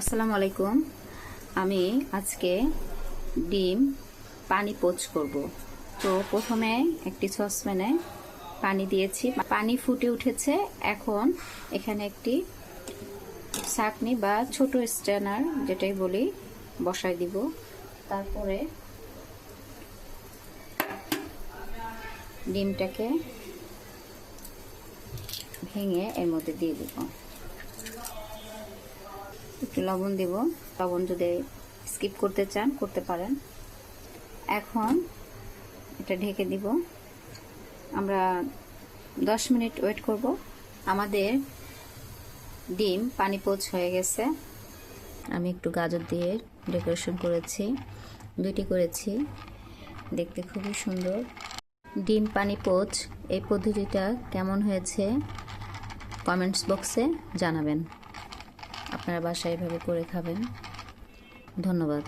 আসসালামু আলাইকুম। আমি আজকে ডিম পানি পোচ করব। তো প্রথমে একটি সসপ্যানে পানি দিয়েছি, পানি ফুটে উঠেছে। এখন এখানে একটি ছাঁকনি বা ছোট স্ট্রেনার যেটাই বলি বসাই দিব। তারপরে ডিমটাকে ভেঙে এর মধ্যে দিয়ে দিব। একটু লবণ দেব, লবণ যদি স্কিপ করতে চান করতে পারেন। এখন এটা ঢেকে দিব, আমরা 10 মিনিট ওয়েট করব। আমাদের ডিম পানি পোচ হয়ে গেছে। আমি একটু গাজর দিয়ে ডেকোরেশন করেছি, 2টি করেছি, দেখতে খুবই সুন্দর। ডিম পানি পোচ এই পদ্ধতিটা কেমন হয়েছে কমেন্টস বক্সে জানাবেন। আপনারা বাসায় এভাবে করে খাবেন। ধন্যবাদ।